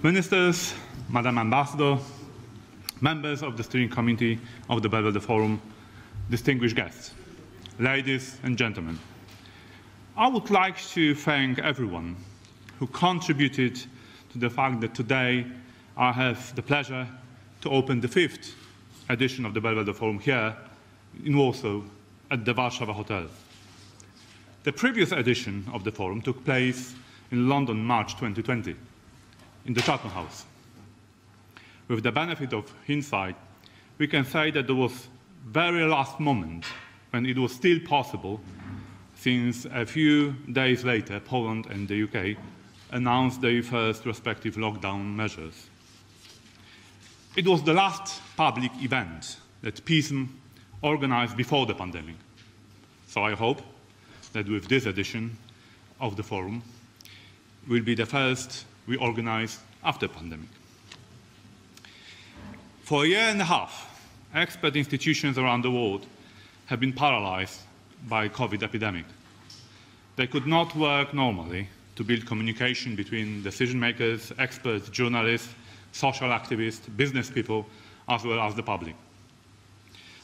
Ministers, Madam Ambassador, members of the steering committee of the Belvedere Forum, distinguished guests, ladies and gentlemen, I would like to thank everyone who contributed to the fact that today I have the pleasure to open the 5th edition of the Belvedere Forum here in Warsaw at the Warsaw Hotel. The previous edition of the forum took place in London, March 2020, in the Chatham House. With the benefit of hindsight, we can say that there was very last moment when it was still possible, since a few days later, Poland and the UK announced their first respective lockdown measures. It was the last public event that PISM organized before the pandemic. So I hope that with this edition of the forum will be the first we organize after the pandemic. For a year and a half, expert institutions around the world have been paralyzed by the COVID epidemic. They could not work normally to build communication between decision makers, experts, journalists, social activists, business people, as well as the public.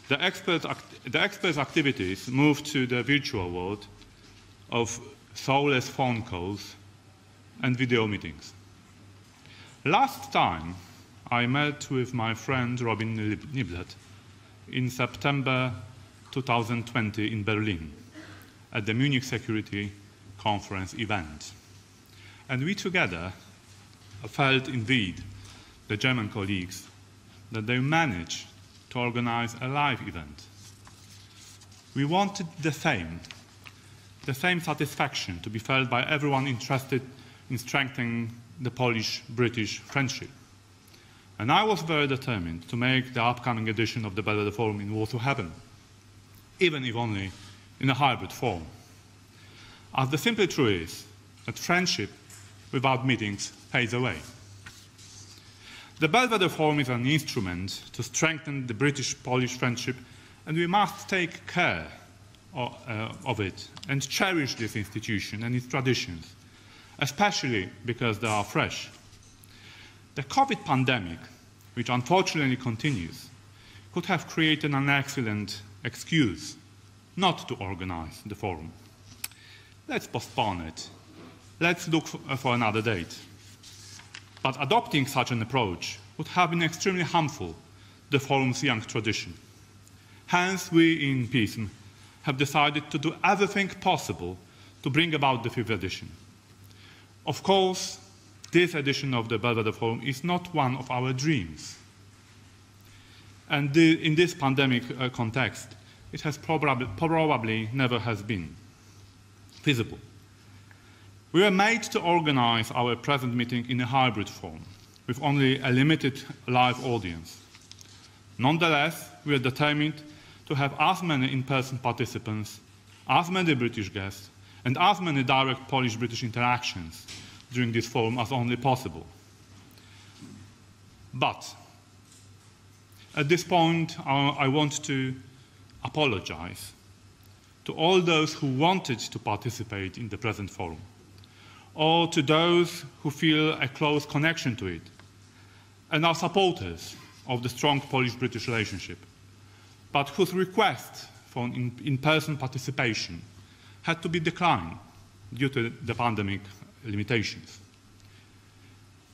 The experts' activities moved to the virtual world of soulless phone calls and video meetings. Last time I met with my friend Robin Niblett in September 2020 in Berlin at the Munich Security Conference event. And we together felt indeed, the German colleagues, that they managed to organize a live event. We wanted the same satisfaction to be felt by everyone interested in strengthening the Polish-British friendship. And I was very determined to make the upcoming edition of the Belvedere Forum in Warsaw happen, even if only in a hybrid form. As the simple truth is that friendship without meetings fades away. The Belvedere Forum is an instrument to strengthen the British-Polish friendship, and we must take care of it and cherish this institution and its traditions, especially because they are fresh. The COVID pandemic, which unfortunately continues, could have created an excellent excuse not to organize the forum. Let's postpone it. Let's look for another date. But adopting such an approach would have been extremely harmful to the forum's young tradition. Hence, we in PISM have decided to do everything possible to bring about the 5th edition. Of course, this edition of the Belvedere Forum is not one of our dreams. And in this pandemic context, it has probably never has been feasible. We were made to organize our present meeting in a hybrid form, with only a limited live audience. Nonetheless, we are determined to have as many in-person participants, as many British guests, and as many direct Polish-British interactions during this forum as only possible. But at this point, I want to apologize to all those who wanted to participate in the present forum, or to those who feel a close connection to it and are supporters of the strong Polish-British relationship, but whose request for in-person participation had to be declined due to the pandemic limitations.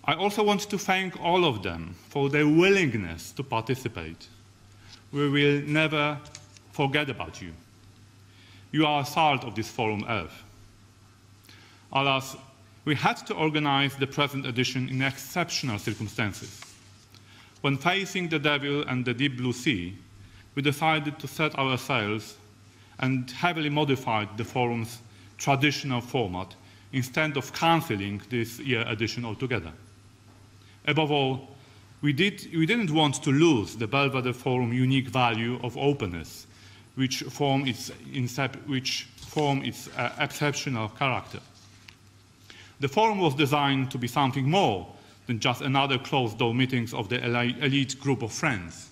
I also want to thank all of them for their willingness to participate. We will never forget about you. You are a salt of this forum earth. Alas, we had to organize the present edition in exceptional circumstances. When facing the devil and the deep blue sea, we decided to set our sails and heavily modified the forum's traditional format instead of cancelling this year's edition altogether. Above all, we didn't want to lose the Belvedere Forum unique value of openness, which form its exceptional character. The forum was designed to be something more than just another closed-door meetings of the elite group of friends.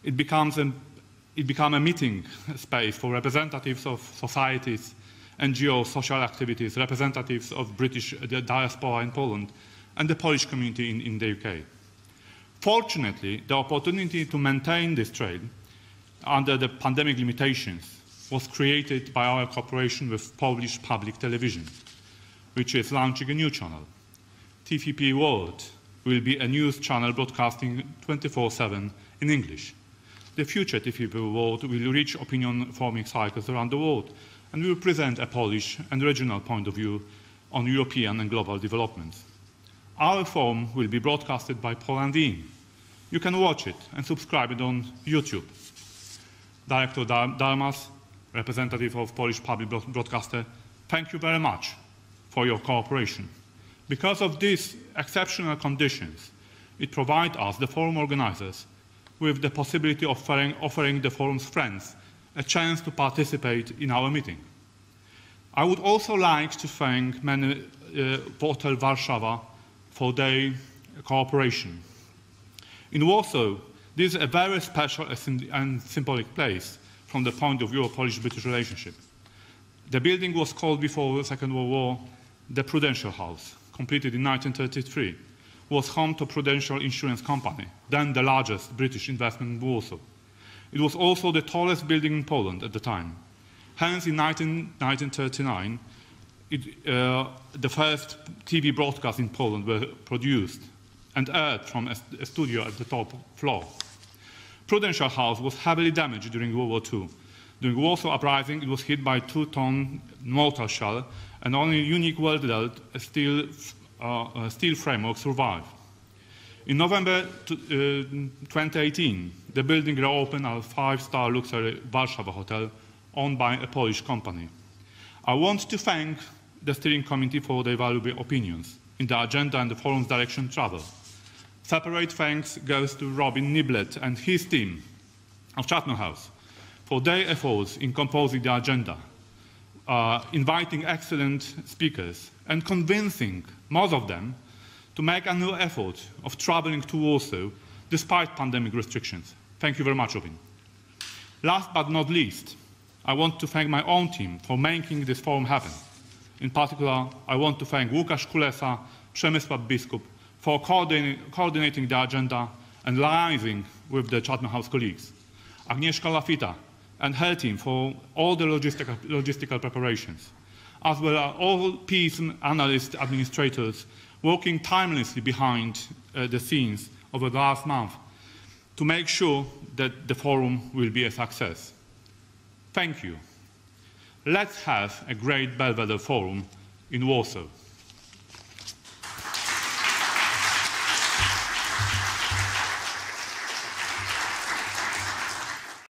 It became a meeting space for representatives of societies, NGOs, social activities, representatives of British diaspora in Poland, and the Polish community in the UK. Fortunately, the opportunity to maintain this trade under the pandemic limitations was created by our cooperation with Polish Public Television, which is launching a new channel. TVP World will be a news channel broadcasting 24/7 in English. The future TVP World will reach opinion-forming cycles around the world and will present a Polish and regional point of view on European and global developments. Our forum will be broadcasted by Poland In. You can watch it and subscribe it on YouTube. Director Darmas, representative of Polish Public Broadcaster, thank you very much for your cooperation. Because of these exceptional conditions, it provides us, the forum organizers, with the possibility of offering the forum's friends a chance to participate in our meeting. I would also like to thank Hotel Warszawa for their cooperation. In Warsaw, this is a very special and symbolic place from the point of view of Polish-British relationship. The building was called before the Second World War the Prudential House, completed in 1933, was home to Prudential Insurance Company, then the largest British investment in Warsaw. It was also the tallest building in Poland at the time. Hence, in 1939, the first TV broadcasts in Poland were produced and aired from a studio at the top floor. Prudential House was heavily damaged during World War II. During the Warsaw Uprising, it was hit by 2-ton mortar shell, and only unique welded steel framework survived. In November 2018, the building reopened as a 5-star luxury Warszawa hotel owned by a Polish company. I want to thank the steering committee for their valuable opinions in the agenda and the forum's direction travel. Separate thanks goes to Robin Niblett and his team of Chatham House for their efforts in composing the agenda, inviting excellent speakers and convincing most of them to make a new effort of traveling to Warsaw despite pandemic restrictions. Thank you very much, Robin. Last but not least, I want to thank my own team for making this forum happen. In particular, I want to thank Łukasz Kulesa, Przemysław Biskup for coordinating the agenda and liaising with the Chatham House colleagues, Agnieszka Lafita and her team for all the logistical preparations, as well as all PISM analysts, administrators working tirelessly behind the scenes over the last month to make sure that the forum will be a success. Thank you. Let's have a great Belvedere Forum in Warsaw.